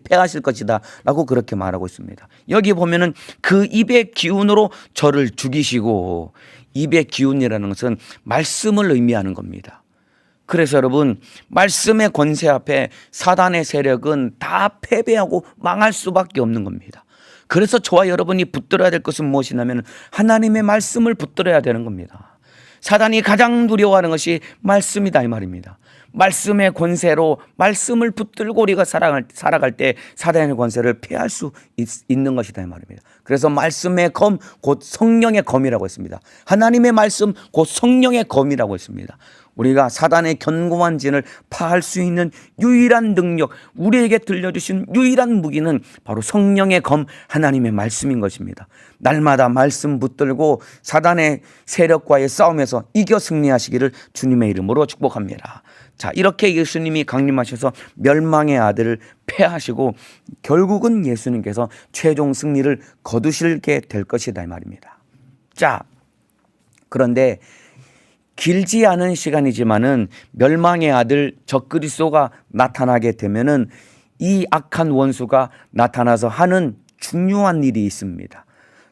패하실 것이다 라고 그렇게 말하고 있습니다. 여기 보면은 그 입의 기운으로 저를 죽이시고, 입의 기운이라는 것은 말씀을 의미하는 겁니다. 그래서 여러분, 말씀의 권세 앞에 사단의 세력은 다 패배하고 망할 수밖에 없는 겁니다. 그래서 저와 여러분이 붙들어야 될 것은 무엇이냐면 하나님의 말씀을 붙들어야 되는 겁니다. 사단이 가장 두려워하는 것이 말씀이다 이 말입니다. 말씀의 권세로 말씀을 붙들고 우리가 살아갈 때 사단의 권세를 피할 수 있는 것이다 이 말입니다. 그래서 말씀의 검, 곧 성령의 검이라고 했습니다. 하나님의 말씀, 곧 성령의 검이라고 했습니다. 우리가 사단의 견고한 진을 파할 수 있는 유일한 능력, 우리에게 들려주신 유일한 무기는 바로 성령의 검, 하나님의 말씀인 것입니다. 날마다 말씀 붙들고 사단의 세력과의 싸움에서 이겨 승리하시기를 주님의 이름으로 축복합니다. 자, 이렇게 예수님이 강림하셔서 멸망의 아들을 패하시고 결국은 예수님께서 최종 승리를 거두시게 될 것이다 이 말입니다. 자, 그런데 길지 않은 시간이지만은 멸망의 아들 적그리스도가 나타나게 되면은 이 악한 원수가 나타나서 하는 중요한 일이 있습니다.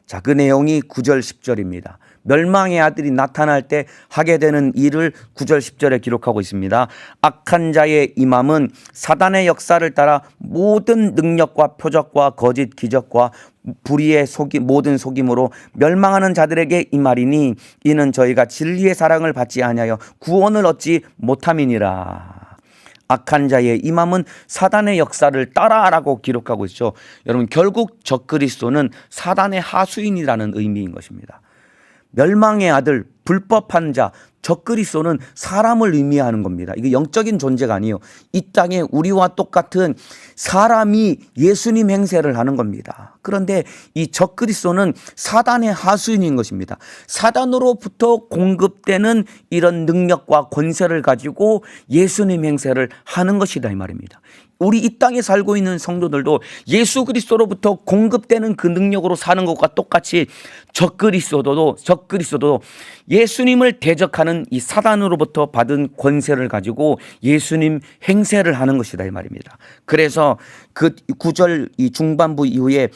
자, 그 내용이 9절 10절입니다. 멸망의 아들이 나타날 때 하게 되는 일을 9절 10절에 기록하고 있습니다. 악한 자의 임함은 사단의 역사를 따라 모든 능력과 표적과 거짓 기적과 불의의 모든 속임으로 멸망하는 자들에게 임하리니 이는 저희가 진리의 사랑을 받지 아니하여 구원을 얻지 못함이니라. 악한 자의 임함은 사단의 역사를 따라라고 기록하고 있죠. 여러분, 결국 적그리스도는 사단의 하수인이라는 의미인 것입니다. 멸망의 아들, 불법한 자, 적그리스도는 사람을 의미하는 겁니다. 이게 영적인 존재가 아니에요. 이 땅에 우리와 똑같은 사람이 예수님 행세를 하는 겁니다. 그런데 이 적그리스도는 사단의 하수인인 것입니다. 사단으로부터 공급되는 이런 능력과 권세를 가지고 예수님 행세를 하는 것이다 이 말입니다. 우리 이 땅에 살고 있는 성도들도 예수 그리스도로부터 공급되는 그 능력으로 사는 것과 똑같이 적그리스도도 예수님을 대적하는 이 사단으로부터 받은 권세를 가지고 예수님 행세를 하는 것이다 이 말입니다. 그래서 그 9절 이 중반부 이후에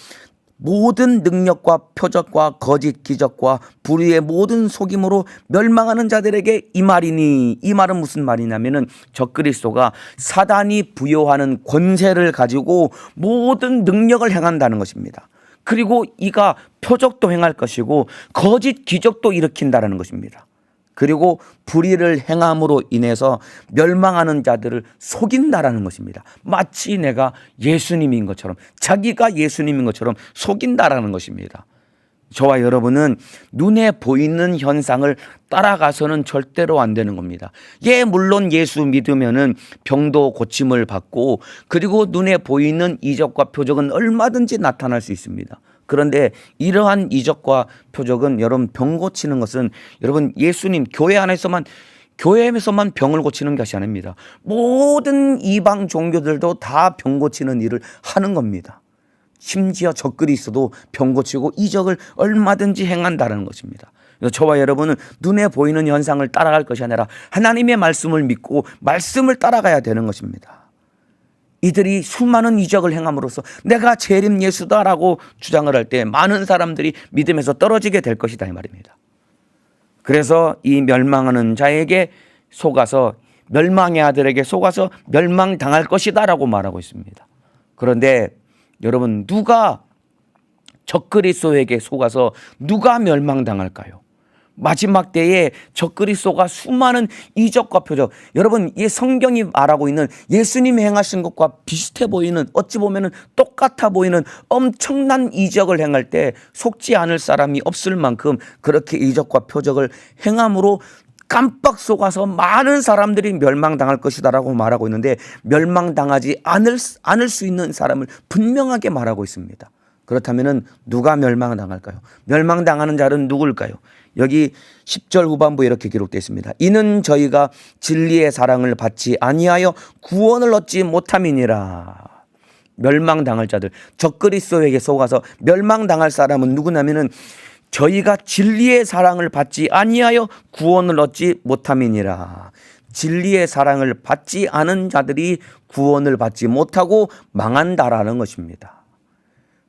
모든 능력과 표적과 거짓 기적과 불의의 모든 속임으로 멸망하는 자들에게 이 말이니, 이 말은 무슨 말이냐면은 적그리스도가 사단이 부여하는 권세를 가지고 모든 능력을 행한다는 것입니다. 그리고 이가 표적도 행할 것이고 거짓 기적도 일으킨다는 것입니다. 그리고 불의를 행함으로 인해서 멸망하는 자들을 속인다라는 것입니다. 마치 내가 예수님인 것처럼, 자기가 예수님인 것처럼 속인다라는 것입니다. 저와 여러분은 눈에 보이는 현상을 따라가서는 절대로 안 되는 겁니다. 물론 예수 믿으면은 병도 고침을 받고, 그리고 눈에 보이는 이적과 표적은 얼마든지 나타날 수 있습니다. 그런데 이러한 이적과 표적은, 여러분, 병 고치는 것은 여러분 예수님 교회에서만 병을 고치는 것이 아닙니다. 모든 이방 종교들도 다 병 고치는 일을 하는 겁니다. 심지어 적그리스도도 병 고치고 이적을 얼마든지 행한다는 것입니다. 저와 여러분은 눈에 보이는 현상을 따라갈 것이 아니라 하나님의 말씀을 믿고 말씀을 따라가야 되는 것입니다. 이들이 수많은 이적을 행함으로써 내가 재림 예수다라고 주장을 할 때 많은 사람들이 믿음에서 떨어지게 될 것이다, 이 말입니다. 그래서 이 멸망하는 자에게 속아서, 멸망의 아들에게 속아서 멸망당할 것이다 라고 말하고 있습니다. 그런데 여러분, 누가 적그리스도에게 속아서 누가 멸망당할까요? 마지막 때에 적그리스도가 수많은 이적과 표적, 여러분, 이 성경이 말하고 있는 예수님이 행하신 것과 비슷해 보이는, 어찌 보면 똑같아 보이는 엄청난 이적을 행할 때 속지 않을 사람이 없을 만큼 그렇게 이적과 표적을 행함으로 깜빡 속아서 많은 사람들이 멸망당할 것이다라고 말하고 있는데, 멸망당하지 않을 수 있는 사람을 분명하게 말하고 있습니다. 그렇다면 누가 멸망당할까요? 멸망당하는 자는 누굴까요? 여기 10절 후반부에 이렇게 기록되어 있습니다. 이는 저희가 진리의 사랑을 받지 아니하여 구원을 얻지 못함이니라. 멸망당할 자들, 적그리스도에게 속아서 멸망당할 사람은 누구냐면은 저희가 진리의 사랑을 받지 아니하여 구원을 얻지 못함이니라. 진리의 사랑을 받지 않은 자들이 구원을 받지 못하고 망한다라는 것입니다.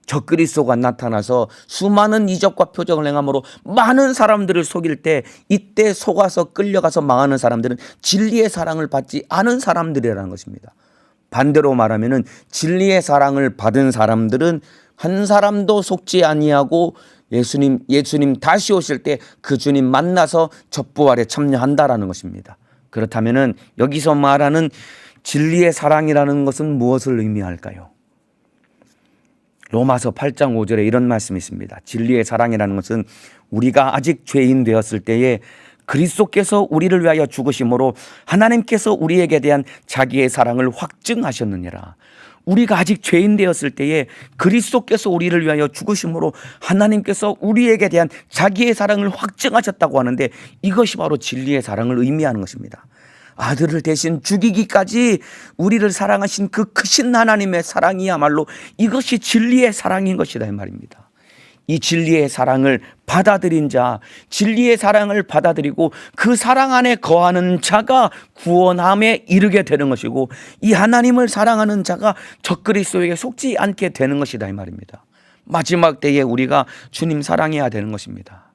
적그리스도가 나타나서 수많은 이적과 표적을 행함으로 많은 사람들을 속일 때, 이때 속아서 끌려가서 망하는 사람들은 진리의 사랑을 받지 않은 사람들이라는 것입니다. 반대로 말하면은 진리의 사랑을 받은 사람들은 한 사람도 속지 아니하고 예수님 다시 오실 때 그 주님 만나서 첩부활에 참여한다라는 것입니다. 그렇다면은 여기서 말하는 진리의 사랑이라는 것은 무엇을 의미할까요? 로마서 8장 5절에 이런 말씀이 있습니다. 진리의 사랑이라는 것은 우리가 아직 죄인 되었을 때에 그리스도께서 우리를 위하여 죽으심으로 하나님께서 우리에게 대한 자기의 사랑을 확증하셨느니라. 우리가 아직 죄인 되었을 때에 그리스도께서 우리를 위하여 죽으심으로 하나님께서 우리에게 대한 자기의 사랑을 확증하셨다고 하는데, 이것이 바로 진리의 사랑을 의미하는 것입니다. 아들을 대신 죽이기까지 우리를 사랑하신 그 크신 하나님의 사랑이야말로 이것이 진리의 사랑인 것이다, 이 말입니다. 이 진리의 사랑을 받아들인 자, 진리의 사랑을 받아들이고 그 사랑 안에 거하는 자가 구원함에 이르게 되는 것이고, 이 하나님을 사랑하는 자가 적그리스도에게 속지 않게 되는 것이다, 이 말입니다. 마지막 때에 우리가 주님 사랑해야 되는 것입니다.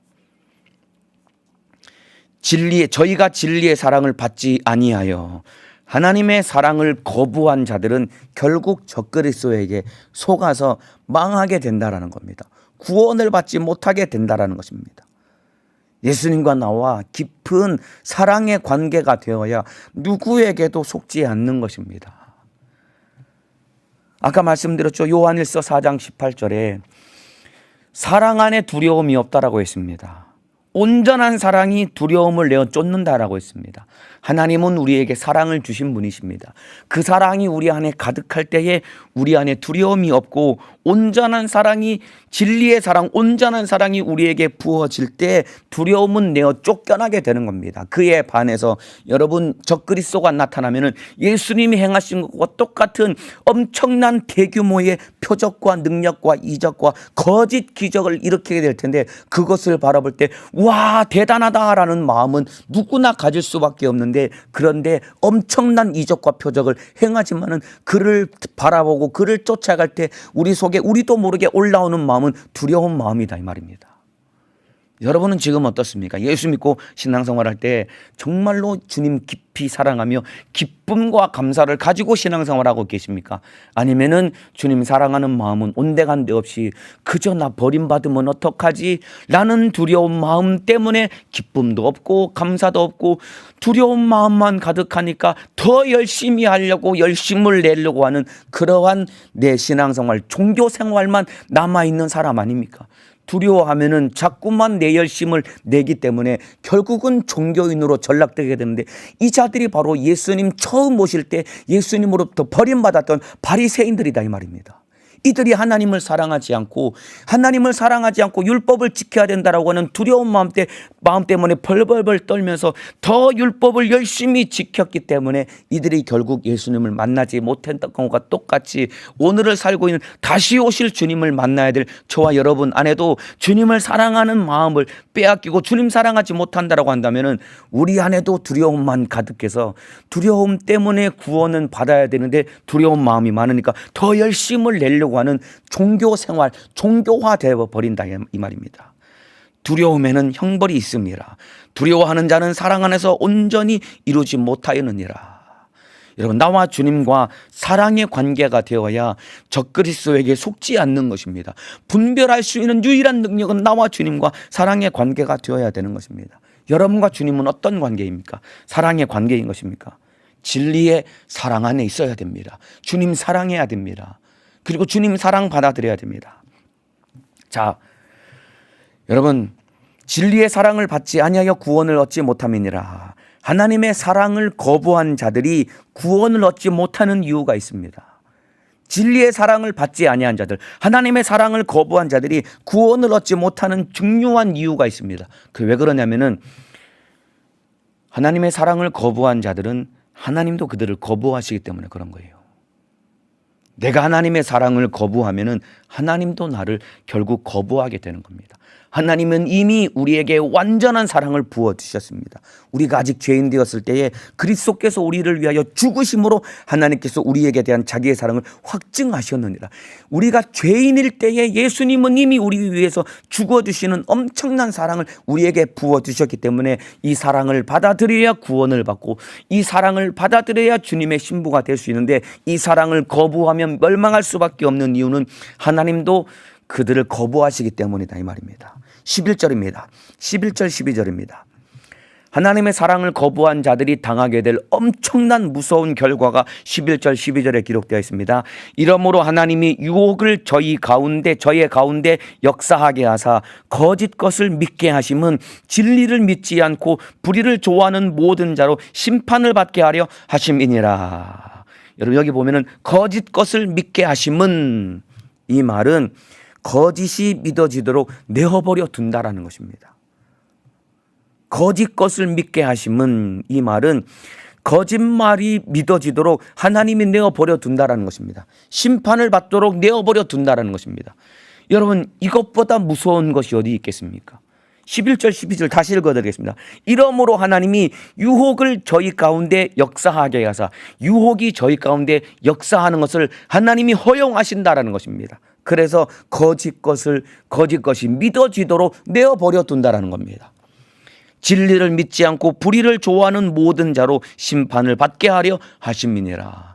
저희가 진리의 사랑을 받지 아니하여 하나님의 사랑을 거부한 자들은 결국 적그리스도에게 속아서 망하게 된다라는 겁니다. 구원을 받지 못하게 된다라는 것입니다. 예수님과 나와 깊은 사랑의 관계가 되어야 누구에게도 속지 않는 것입니다. 아까 말씀드렸죠. 요한일서 4장 18절에 사랑 안에 두려움이 없다라고 했습니다. 온전한 사랑이 두려움을 내어 쫓는다라고 했습니다. 하나님은 우리에게 사랑을 주신 분이십니다. 그 사랑이 우리 안에 가득할 때에 우리 안에 두려움이 없고, 온전한 사랑이, 진리의 사랑, 온전한 사랑이 우리에게 부어질 때 두려움은 내어 쫓겨나게 되는 겁니다. 그에 반해서 여러분, 적그리스도가 나타나면은 예수님이 행하신 것과 똑같은 엄청난 대규모의 표적과 능력과 이적과 거짓 기적을 일으키게 될 텐데, 그것을 바라볼 때 와, 대단하다라는 마음은 누구나 가질 수밖에 없는데, 그런데 엄청난 이적과 표적을 행하지만은 그를 바라보고 그를 쫓아갈 때 우리 속에 우리도 모르게 올라오는 마음은 두려운 마음이다, 이 말입니다. 여러분은 지금 어떻습니까? 예수 믿고 신앙생활할 때 정말로 주님 깊이 사랑하며 기쁨과 감사를 가지고 신앙생활하고 계십니까? 아니면은 주님 사랑하는 마음은 온데간데 없이 그저 나 버림받으면 어떡하지? 라는 두려운 마음 때문에 기쁨도 없고 감사도 없고 두려운 마음만 가득하니까 더 열심히 하려고 열심을 내려고 하는 그러한 내 신앙생활, 종교생활만 남아있는 사람 아닙니까? 두려워하면은 자꾸만 내 열심을 내기 때문에 결국은 종교인으로 전락되게 되는데, 이 자들이 바로 예수님 처음 오실 때 예수님으로부터 버림받았던 바리새인들이다 이 말입니다. 이들이 하나님을 사랑하지 않고 율법을 지켜야 된다라고 하는 두려운 마음 때문에 벌벌벌 떨면서 더 율법을 열심히 지켰기 때문에 이들이 결국 예수님을 만나지 못했던 것과 똑같이 오늘을 살고 있는 다시 오실 주님을 만나야 될 저와 여러분 안에도 주님을 사랑하는 마음을 빼앗기고 주님 사랑하지 못한다라고 한다면은 우리 안에도 두려움만 가득해서, 두려움 때문에 구원은 받아야 되는데 두려운 마음이 많으니까 더 열심을 내려고 하는 종교 생활, 종교화 되어 버린다 이 말입니다. 두려움에는 형벌이 있습니다. 두려워하는 자는 사랑 안에서 온전히 이루지 못하였느니라. 여러분, 나와 주님과 사랑의 관계가 되어야 적그리스도에게 속지 않는 것입니다. 분별할 수 있는 유일한 능력은 나와 주님과 사랑의 관계가 되어야 되는 것입니다. 여러분과 주님은 어떤 관계입니까? 사랑의 관계인 것입니까? 진리의 사랑 안에 있어야 됩니다. 주님 사랑해야 됩니다. 그리고 주님 사랑 받아들여야 됩니다. 자, 여러분, 진리의 사랑을 받지 아니하여 구원을 얻지 못함이니라. 하나님의 사랑을 거부한 자들이 구원을 얻지 못하는 이유가 있습니다. 진리의 사랑을 받지 아니한 자들, 하나님의 사랑을 거부한 자들이 구원을 얻지 못하는 중요한 이유가 있습니다. 그 왜 그러냐면은 하나님의 사랑을 거부한 자들은 하나님도 그들을 거부하시기 때문에 그런 거예요. 내가 하나님의 사랑을 거부하면은 하나님도 나를 결국 거부하게 되는 겁니다. 하나님은 이미 우리에게 완전한 사랑을 부어주셨습니다. 우리가 아직 죄인 되었을 때에 그리스도께서 우리를 위하여 죽으심으로 하나님께서 우리에게 대한 자기의 사랑을 확증하셨느니라. 우리가 죄인일 때에 예수님은 이미 우리 위해서 죽어주시는 엄청난 사랑을 우리에게 부어주셨기 때문에 이 사랑을 받아들여야 구원을 받고, 이 사랑을 받아들여야 주님의 신부가 될 수 있는데, 이 사랑을 거부하면 멸망할 수밖에 없는 이유는 하나님도 그들을 거부하시기 때문이다 이 말입니다. 11절입니다. 11절 12절입니다. 하나님의 사랑을 거부한 자들이 당하게 될 엄청난 무서운 결과가 11절 12절에 기록되어 있습니다. 이러므로 하나님이 유혹을 저희 가운데 역사하게 하사 거짓 것을 믿게 하심은 진리를 믿지 않고 불의를 좋아하는 모든 자로 심판을 받게 하려 하심이니라. 여러분, 여기 보면은 거짓 것을 믿게 하심은, 이 말은 거짓이 믿어지도록 내어버려 둔다라는 것입니다. 거짓 것을 믿게 하심은, 이 말은 거짓말이 믿어지도록 하나님이 내어버려 둔다라는 것입니다. 심판을 받도록 내어버려 둔다라는 것입니다. 여러분, 이것보다 무서운 것이 어디 있겠습니까? 11절 12절 다시 읽어드리겠습니다. 이러므로 하나님이 유혹을 저희 가운데 역사하게 하사, 유혹이 저희 가운데 역사하는 것을 하나님이 허용하신다라는 것입니다. 그래서 거짓 것이 믿어지도록 내어버려 둔다라는 겁니다. 진리를 믿지 않고 불의를 좋아하는 모든 자로 심판을 받게 하려 하심이니라.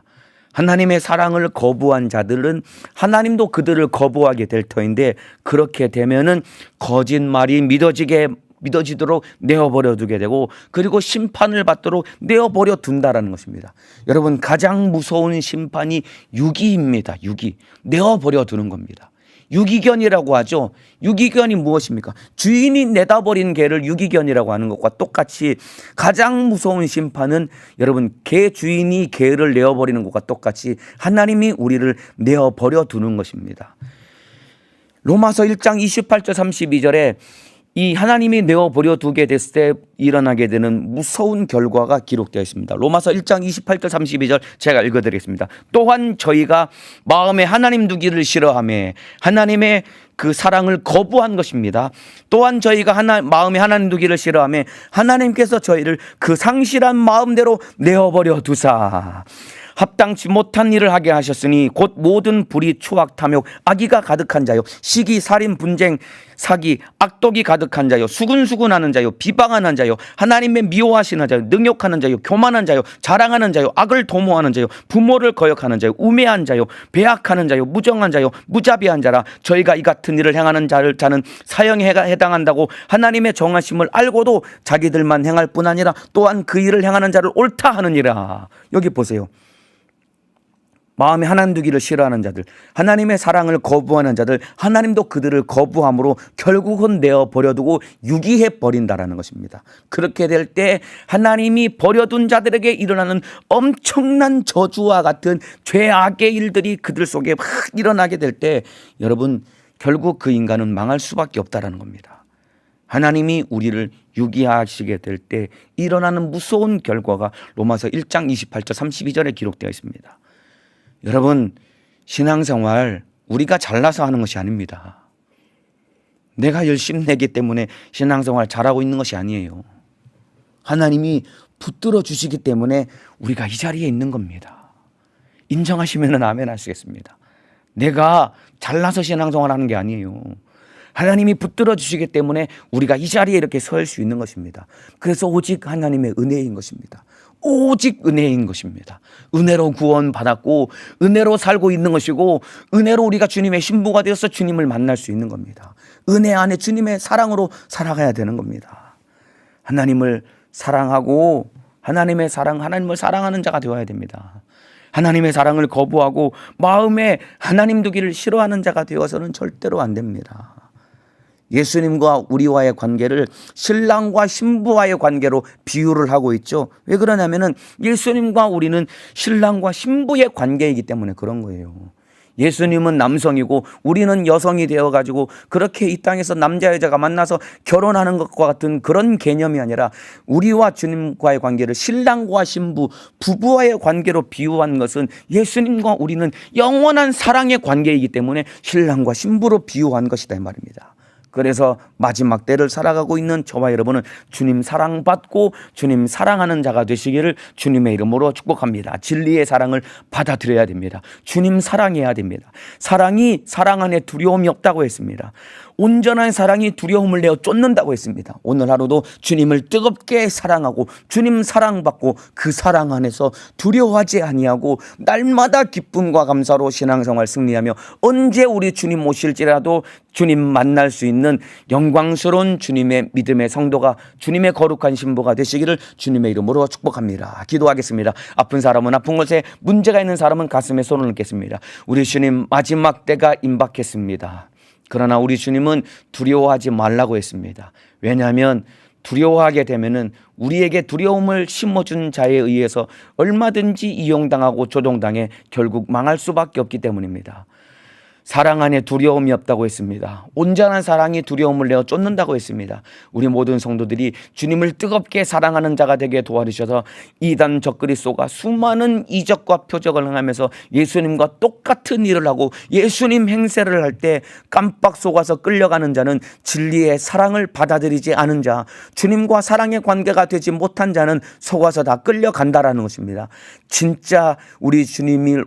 하나님의 사랑을 거부한 자들은 하나님도 그들을 거부하게 될 터인데, 그렇게 되면은 거짓말이 믿어지도록 내어버려 두게 되고, 그리고 심판을 받도록 내어버려 둔다라는 것입니다. 여러분, 가장 무서운 심판이 유기입니다. 유기. 내어버려 두는 겁니다. 유기견이라고 하죠. 유기견이 무엇입니까? 주인이 내다버린 개를 유기견이라고 하는 것과 똑같이 가장 무서운 심판은, 여러분, 개 주인이 개를 내어버리는 것과 똑같이 하나님이 우리를 내어버려 두는 것입니다. 로마서 1장 28절 32절에 이 하나님이 내어버려 두게 됐을 때 일어나게 되는 무서운 결과가 기록되어 있습니다. 로마서 1장 28절 32절 제가 읽어드리겠습니다. 또한 저희가 마음에 하나님 두기를 싫어하며 하나님의 그 사랑을 거부한 것입니다. 또한 저희가 마음에 하나님 두기를 싫어하며 하나님께서 저희를 그 상실한 마음대로 내어버려 두사 합당치 못한 일을 하게 하셨으니 곧 모든 불의, 추악, 탐욕, 악의가 가득한 자요, 시기, 살인, 분쟁, 사기, 악독이 가득한 자요, 수근수근하는 자요, 비방하는 자요, 하나님의 미워하시는 자요, 능욕하는 자요, 교만한 자요, 자랑하는 자요, 악을 도모하는 자요, 부모를 거역하는 자요, 우매한 자요, 배악하는 자요, 무정한 자요, 무자비한 자라. 저희가 이 같은 일을 행하는 자는 사형에 해당한다고 하나님의 정하심을 알고도 자기들만 행할 뿐 아니라 또한 그 일을 행하는 자를 옳다 하느니라. 여기 보세요. 마음에 하나님 두기를 싫어하는 자들, 하나님의 사랑을 거부하는 자들, 하나님도 그들을 거부함으로 결국은 내어 버려두고 유기해 버린다라는 것입니다. 그렇게 될 때 하나님이 버려둔 자들에게 일어나는 엄청난 저주와 같은 죄악의 일들이 그들 속에 막 일어나게 될 때 여러분 결국 그 인간은 망할 수밖에 없다라는 겁니다. 하나님이 우리를 유기하시게 될 때 일어나는 무서운 결과가 로마서 1장 28절 32절에 기록되어 있습니다. 여러분 신앙생활 우리가 잘나서 하는 것이 아닙니다. 내가 열심히 내기 때문에 신앙생활 잘하고 있는 것이 아니에요. 하나님이 붙들어 주시기 때문에 우리가 이 자리에 있는 겁니다. 인정하시면 아멘 하시겠습니다. 내가 잘나서 신앙생활 하는 게 아니에요. 하나님이 붙들어 주시기 때문에 우리가 이 자리에 이렇게 설 수 있는 것입니다. 그래서 오직 하나님의 은혜인 것입니다. 오직 은혜인 것입니다. 은혜로 구원받았고 은혜로 살고 있는 것이고 은혜로 우리가 주님의 신부가 되어서 주님을 만날 수 있는 겁니다. 은혜 안에 주님의 사랑으로 살아가야 되는 겁니다. 하나님을 사랑하고 하나님을 사랑하는 자가 되어야 됩니다. 하나님의 사랑을 거부하고 마음에 하나님 두기를 싫어하는 자가 되어서는 절대로 안 됩니다. 예수님과 우리와의 관계를 신랑과 신부와의 관계로 비유를 하고 있죠. 왜 그러냐면은 예수님과 우리는 신랑과 신부의 관계이기 때문에 그런 거예요. 예수님은 남성이고 우리는 여성이 되어가지고 그렇게 이 땅에서 남자 여자가 만나서 결혼하는 것과 같은 그런 개념이 아니라 우리와 주님과의 관계를 신랑과 신부, 부부와의 관계로 비유한 것은 예수님과 우리는 영원한 사랑의 관계이기 때문에 신랑과 신부로 비유한 것이다 이 말입니다. 그래서 마지막 때를 살아가고 있는 저와 여러분은 주님 사랑받고 주님 사랑하는 자가 되시기를 주님의 이름으로 축복합니다. 진리의 사랑을 받아들여야 됩니다. 주님 사랑해야 됩니다. 사랑이 사랑 안에 두려움이 없다고 했습니다. 온전한 사랑이 두려움을 내어 쫓는다고 했습니다. 오늘 하루도 주님을 뜨겁게 사랑하고 주님 사랑받고 그 사랑 안에서 두려워하지 아니하고 날마다 기쁨과 감사로 신앙생활 승리하며 언제 우리 주님 오실지라도 주님 만날 수 있는 영광스러운 주님의 믿음의 성도가 주님의 거룩한 신부가 되시기를 주님의 이름으로 축복합니다. 기도하겠습니다. 아픈 사람은 아픈 곳에, 문제가 있는 사람은 가슴에 손을 얹겠습니다. 우리 주님 마지막 때가 임박했습니다. 그러나 우리 주님은 두려워하지 말라고 했습니다. 왜냐하면 두려워하게 되면은 우리에게 두려움을 심어준 자에 의해서 얼마든지 이용당하고 조종당해 결국 망할 수밖에 없기 때문입니다. 사랑 안에 두려움이 없다고 했습니다. 온전한 사랑이 두려움을 내어 쫓는다고 했습니다. 우리 모든 성도들이 주님을 뜨겁게 사랑하는 자가 되게 도와주셔서 이단 적그리 속아 수많은 이적과 표적을 행하면서 예수님과 똑같은 일을 하고 예수님 행세를 할 때 깜빡 속아서 끌려가는 자는 진리의 사랑을 받아들이지 않은 자, 주님과 사랑의 관계가 되지 못한 자는 속아서 다 끌려간다라는 것입니다. 진짜 우리 주님을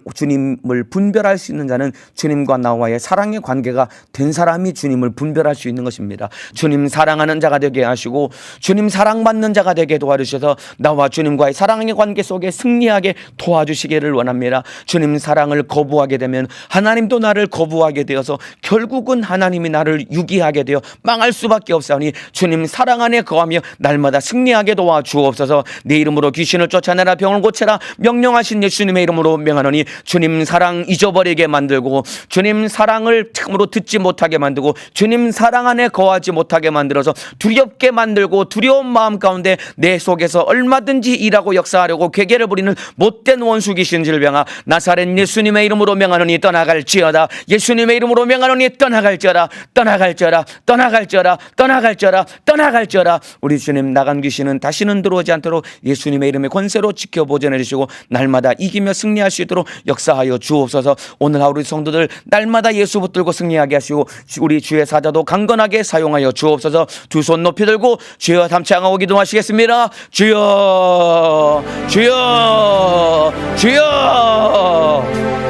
분별할 수 있는 자는 주님과 나와의 사랑의 관계가 된 사람이 주님을 분별할 수 있는 것입니다. 주님 사랑하는 자가 되게 하시고 주님 사랑받는 자가 되게 도와주셔서 나와 주님과의 사랑의 관계 속에 승리하게 도와주시기를 원합니다. 주님 사랑을 거부하게 되면 하나님도 나를 거부하게 되어서 결국은 하나님이 나를 유기하게 되어 망할 수밖에 없사오니 주님 사랑 안에 거하며 날마다 승리하게 도와주옵소서. 내 이름으로 귀신을 쫓아내라, 병을 고쳐라 명령하신 예수님의 이름으로 명하노니 주님 사랑 잊어버리게 만들고 주님 사랑을 참으로 듣지 못하게 만들고 주님 사랑 안에 거하지 못하게 만들어서 두렵게 만들고 두려운 마음 가운데 내 속에서 얼마든지 일하고 역사하려고 괴계를 부리는 못된 원수 귀신 질병아, 나사렛 예수님의 이름으로 명하노니 떠나갈지어다. 예수님의 이름으로 명하노니 떠나갈지어다. 떠나갈지어다. 떠나갈지어다. 떠나갈지어다. 떠나갈지어다. 우리 주님 나간 귀신은 다시는 들어오지 않도록 예수님의 이름의 권세로 지켜 보존해 주시고 날마다 이기며 승리할 수 있도록 역사하여 주옵소서. 오늘 하루 성도들 날마다 예수 붙들고 승리하게 하시고 우리 주의 사자도 강건하게 사용하여 주옵소서. 두 손 높이 들고 주여 담치 않고 기도하시겠습니다. 주여 주여 주여